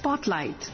Spotlight.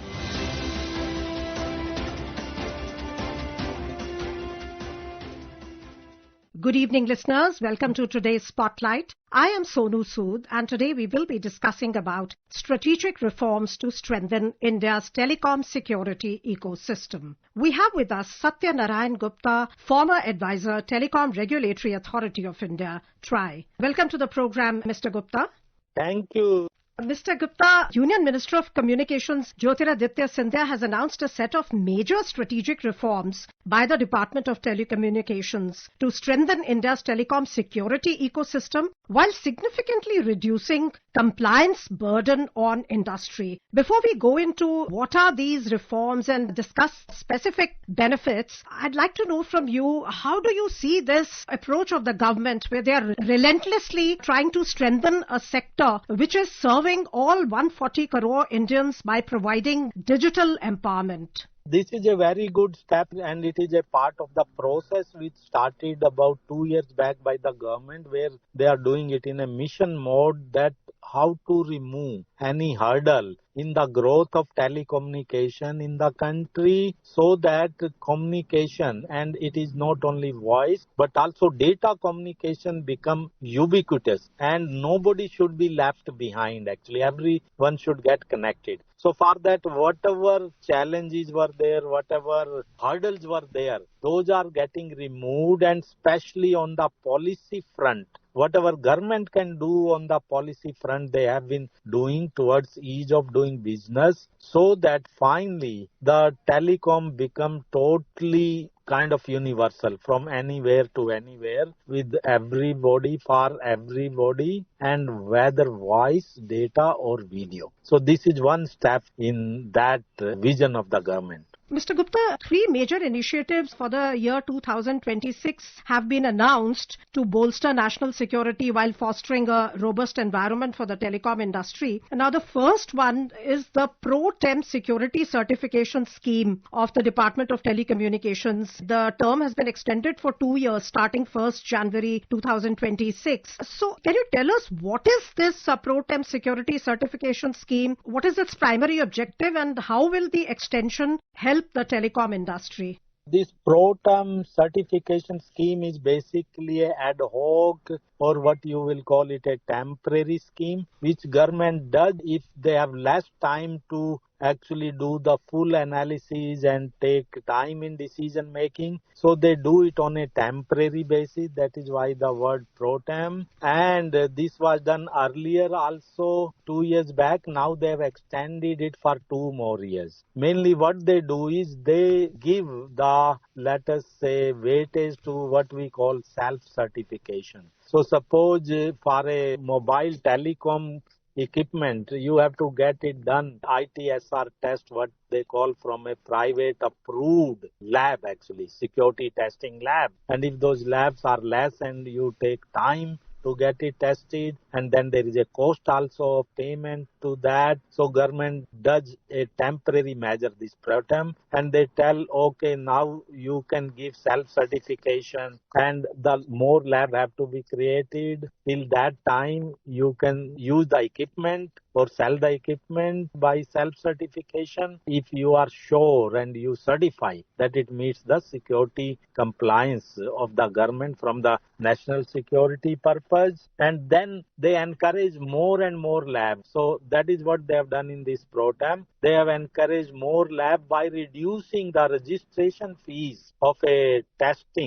Good evening, listeners. Welcome to today's Spotlight. I am Sonu Sud, and today we will be discussing about strategic reforms to strengthen India's telecom security ecosystem. We have with us Satya Narain Gupta, former advisor, Telecom Regulatory Authority of India, TRAI. Welcome to the program, Mr. Gupta. Thank you. Mr. Gupta, Union Minister of Communications Jyotiraditya Scindia has announced a set of major strategic reforms by the Department of Telecommunications to strengthen India's telecom security ecosystem while significantly reducing compliance burden on industry. Before we go into what are these reforms and discuss specific benefits, I'd like to know from you, how do you see this approach of the government where they are relentlessly trying to strengthen a sector which is serving all 140 crore Indians by providing digital empowerment? This is a very good step, and it is a part of the process which started about 2 years back by the government, where they are doing it in a mission mode, that how to remove any hurdle in the growth of telecommunication in the country, so that communication, and it is not only voice but also data communication, become ubiquitous and nobody should be left behind. Actually, everyone should get connected. So for that, whatever challenges were there, whatever hurdles were there, those are getting removed, and especially on the policy front. Whatever government can do on the policy front, they have been doing towards ease of doing business, so that finally the telecom become totally kind of universal, from anywhere to anywhere, with everybody, for everybody, and whether voice, data or video. So this is one step in that vision of the government. Mr. Gupta, 3 major initiatives for the year 2026 have been announced to bolster national security while fostering a robust environment for the telecom industry. Now, the first one is the Pro-Tem Security Certification Scheme of the Department of Telecommunications. The term has been extended for 2 years, starting 1st January 2026. So, can you tell us what is this Pro-Tem Security Certification Scheme? What is its primary objective, and how will the extension help the telecom industry? This Pro-Tem certification scheme is basically an ad hoc, or what you will call it, a temporary scheme, which government does if they have less time to actually do the full analysis and take time in decision making. So they do it on a temporary basis. That is why the word Pro-Tem. And this was done earlier also, 2 years back. Now they have extended it for 2 more years. Mainly what they do is they give the, let us say, weightage to what we call self-certification. So suppose for a mobile telecom equipment, you have to get it done, ITSR test, what they call, from a private approved lab, actually, security testing lab. And if those labs are less and you take time to get it tested, and then there is a cost also of payment to that. So government does a temporary measure, this Pro-Tem, and they tell, okay, now you can give self-certification, and the more lab have to be created. Till that time, you can use the equipment or sell the equipment by self-certification if you are sure and you certify that it meets the security compliance of the government from the national security purpose. And then they encourage more and more labs. So that is what they have done in this Pro-Tem. They have encouraged more lab by reducing the registration fees of a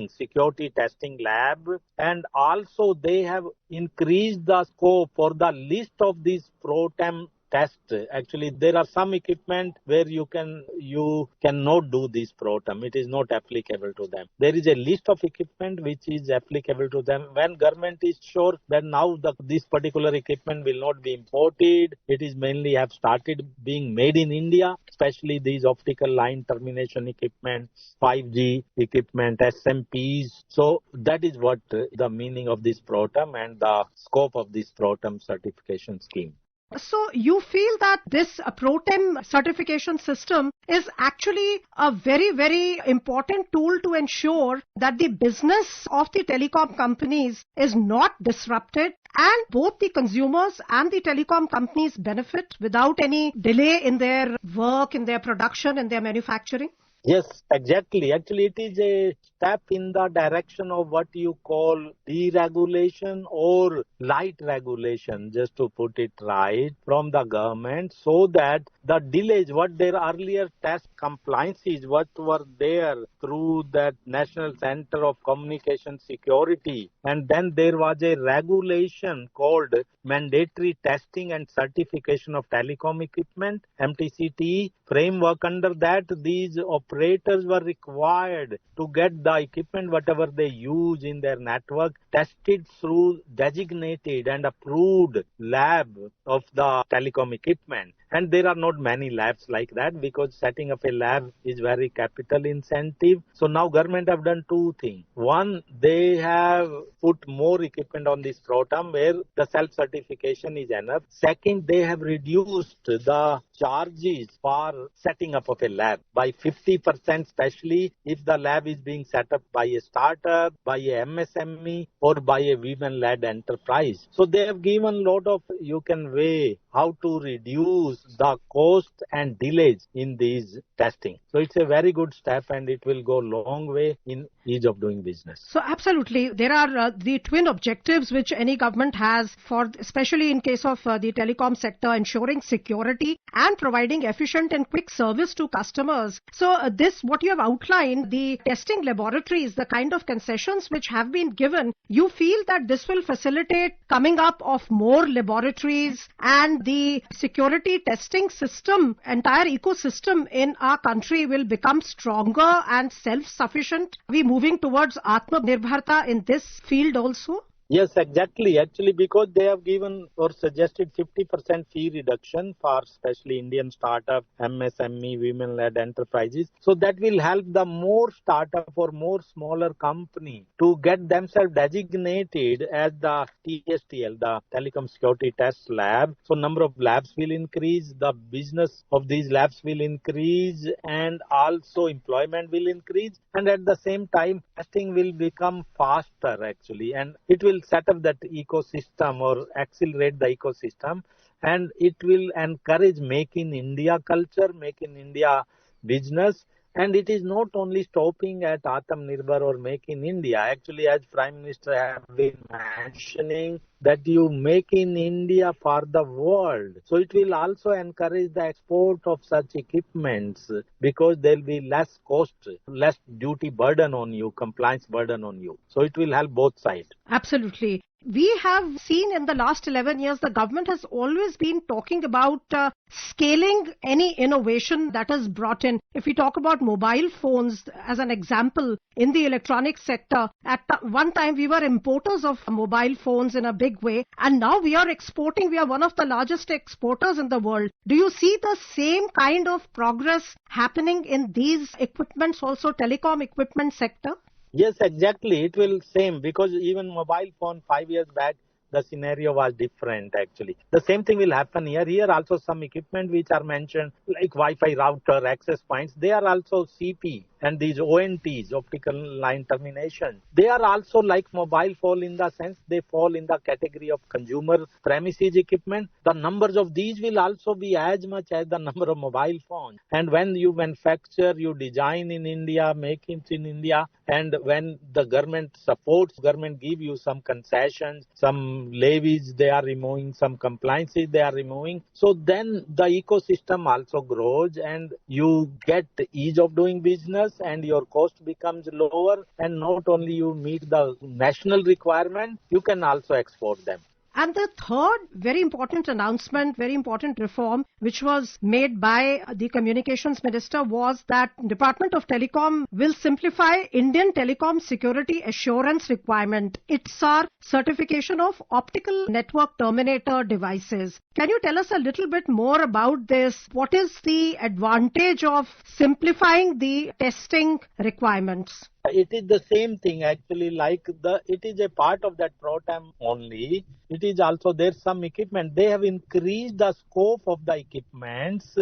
security testing lab, and also they have increased the scope for the list of these Pro-Tem test. Actually, there are some equipment where you cannot do this Pro-Tem. It is not applicable to them. There is a list of equipment which is applicable to them. When government is sure that now this particular equipment will not be imported, it is mainly have started being made in India, especially these optical line termination equipment, 5G equipment, SMPs. So that is what the meaning of this Pro-Tem and the scope of this Pro-Tem certification scheme. So you feel that this pro-tem certification system is actually a very, very important tool to ensure that the business of the telecom companies is not disrupted and both the consumers and the telecom companies benefit without any delay in their work, in their production, in their manufacturing? Yes, exactly. Actually, it is a step in the direction of what you call deregulation or light regulation, just to put it right, from the government, so that the delays, what their earlier test compliances, what were there through that National Center of Communication Security, and then there was a regulation called Mandatory Testing and Certification of Telecom Equipment, MTCT framework. Under that, these operators were required to get the equipment, whatever they use in their network, tested through designated and approved lab of the telecom equipment. And there are not many labs like that, because setting up a lab is very capital incentive. So now government have done two things. One, they have put more equipment on this program where the self-certification is enough. Second, they have reduced the charges for setting up of a lab by 50%, especially if the lab is being set up by a startup, by a MSME, or by a women-led enterprise. So they have given a lot of, you can weigh how to reduce the cost and delays in these testing. So it's a very good step and it will go a long way in ease of doing business. So absolutely, there are the twin objectives which any government has for, especially in case of the telecom sector, ensuring security and providing efficient and quick service to customers. So this, what you have outlined, the testing laboratories, the kind of concessions which have been given, you feel that this will facilitate coming up of more laboratories and the security testing system, entire ecosystem in our country will become stronger and self-sufficient. Are we moving towards Atmanirbharta in this field also? Yes, exactly. Actually, because they have given or suggested 50% fee reduction for especially Indian startup, MSME, women-led enterprises. So that will help the more startup or more smaller company to get themselves designated as the TSTL, the Telecom Security Test Lab. So number of labs will increase, the business of these labs will increase, and also employment will increase. And at the same time, testing will become faster actually, and it will set up that ecosystem or accelerate the ecosystem, and it will encourage make in India culture, make in India business. And it is not only stopping at Atmanirbhar or make in India. Actually, as Prime Minister have been mentioning, that you make in India for the world. So it will also encourage the export of such equipments, because there will be less cost, less duty burden on you, compliance burden on you. So it will help both sides. Absolutely. We have seen in the last 11 years, the government has always been talking about scaling any innovation that is brought in. If we talk about mobile phones as an example, in the electronic sector, at one time we were importers of mobile phones in a big way, and now we are exporting. We are one of the largest exporters in the world. Do you see the same kind of progress happening in these equipments, also telecom equipment sector? Yes, exactly. It will same, because even mobile phone 5 years back, the scenario was different actually. The same thing will happen here. Here also some equipment which are mentioned like Wi-Fi router, access points, they are also CP, and these ONTs, optical line termination. They are also like mobile phone in the sense they fall in the category of consumer premises equipment. The numbers of these will also be as much as the number of mobile phones. And when you manufacture, you design in India, make it in India, and when the government supports, government give you some concessions, some levies they are removing, some compliances they are removing. So then the ecosystem also grows and you get ease of doing business and your cost becomes lower, and not only you meet the national requirement, you can also export them. And the third very important announcement, very important reform, which was made by the Communications Minister, was that Department of Telecom will simplify Indian telecom security assurance requirement. It's our certification of optical network terminator devices. Can you tell us a little bit more about this? What is the advantage of simplifying the testing requirements? It is the same thing actually, it is a part of that program only. It is also there's some equipment. They have increased the scope of the equipments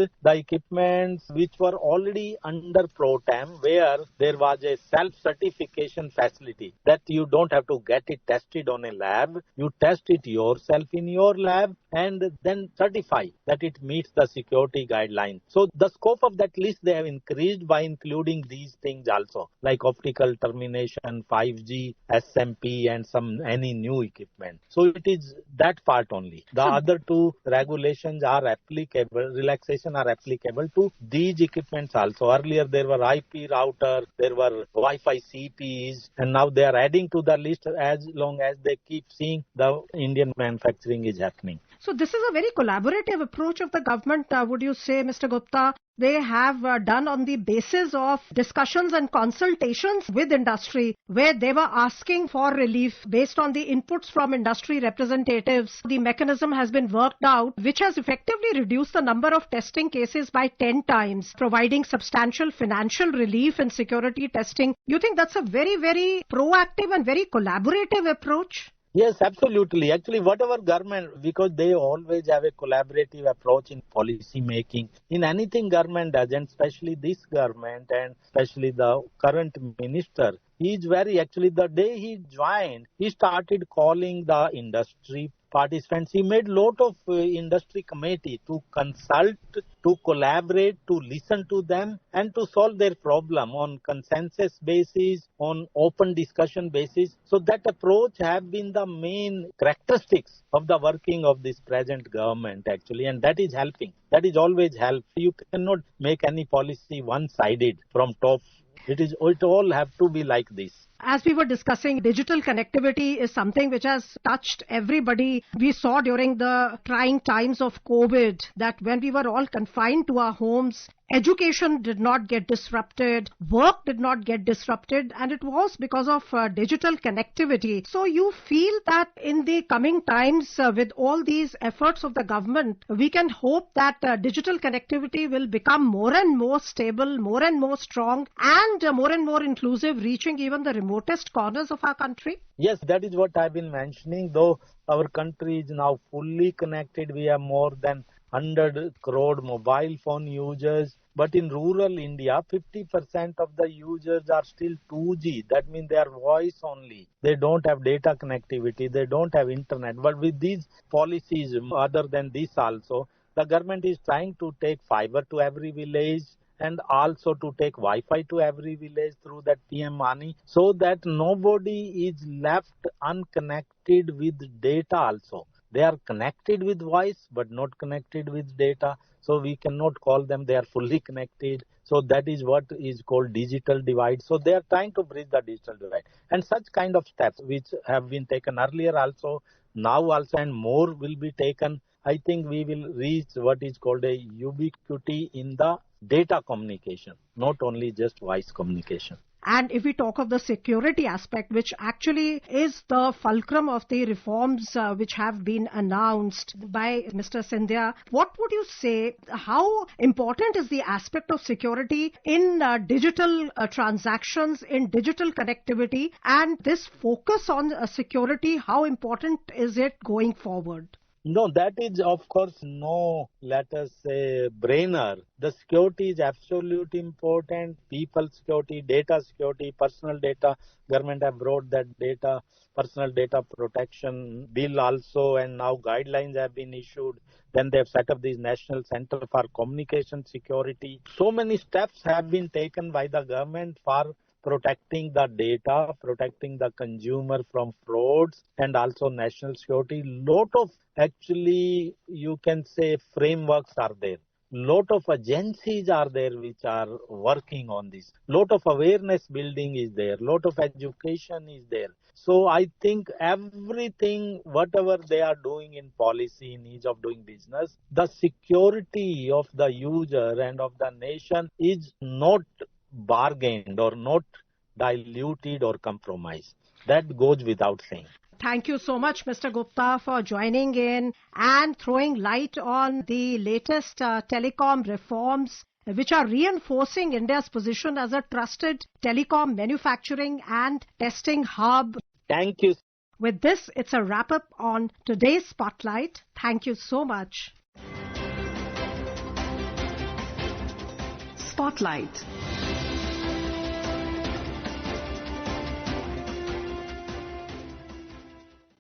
which were already under program, where there was a self-certification facility that you don't have to get it tested on a lab. You test it yourself in your lab and then certify that it meets the security guidelines. So the scope of that list they have increased by including these things also, like optical termination, 5G, SMP and any new equipment. So it is that part only. The other two regulations are applicable, relaxation are applicable to these equipments also. Earlier there were IP router, there were Wi-Fi CPs, and now they are adding to the list as long as they keep seeing the Indian manufacturing is happening. So this is a very collaborative approach of the government, would you say, Mr. Gupta? They have done on the basis of discussions and consultations with industry, where they were asking for relief based on the inputs from industry representatives. The mechanism has been worked out, which has effectively reduced the number of testing cases by 10 times, providing substantial financial relief in security testing. You think that's a very, very proactive and very collaborative approach? Yes, absolutely. Actually, whatever government, because they always have a collaborative approach in policy making. In anything government does, and especially this government and especially the current minister, he is the day he joined, he started calling the industry participants. He made lot of industry committee to consult, to collaborate, to listen to them and to solve their problem on consensus basis, on open discussion basis. So that approach have been the main characteristics of the working of this present government actually, and that is helping. That is always help. You cannot make any policy one-sided from top. It all have to be like this. As we were discussing, digital connectivity is something which has touched everybody. We saw during the trying times of COVID that when we were all confined to our homes, education did not get disrupted, work did not get disrupted, and it was because of digital connectivity. So you feel that in the coming times, with all these efforts of the government, we can hope that digital connectivity will become more and more stable, more and more strong, and more inclusive, reaching even the remotest corners of our country? Yes, that is what I've been mentioning. Though our country is now fully connected, we have more than 100 crore mobile phone users. But in rural India, 50% of the users are still 2G. That means they are voice only. They don't have data connectivity. They don't have internet. But with these policies, other than this also, the government is trying to take fiber to every village and also to take Wi-Fi to every village through that PM money, so that nobody is left unconnected with data also. They are connected with voice but not connected with data. So we cannot call them they are fully connected. So that is what is called digital divide. So they are trying to bridge the digital divide. And such kind of steps which have been taken earlier also, now also, and more will be taken. I think we will reach what is called a ubiquity in the data communication, not only just voice communication. And if we talk of the security aspect, which actually is the fulcrum of the reforms which have been announced by Mr. Scindia, what would you say, how important is the aspect of security in digital transactions, in digital connectivity, and this focus on security, how important is it going forward? No, that is of course no, let us say, brainer. The security is absolutely important. People security, data security, personal data. Government have brought that data, personal data protection bill also, and now guidelines have been issued. Then they have set up this National Center for Communication Security. So many steps have been taken by the government for protecting the data, protecting the consumer from frauds, and also national security. Lot of actually, you can say, frameworks are there. Lot of agencies are there which are working on this. Lot of awareness building is there. Lot of education is there. So I think everything, whatever they are doing in policy, in ease of doing business, the security of the user and of the nation is not bargained or not diluted or compromised. That goes without saying. Thank you so much, Mr. Gupta, for joining in and throwing light on the latest telecom reforms which are reinforcing India's position as a trusted telecom manufacturing and testing hub. Thank you. With this, it's a wrap-up on today's Spotlight. Thank you so much. Spotlight.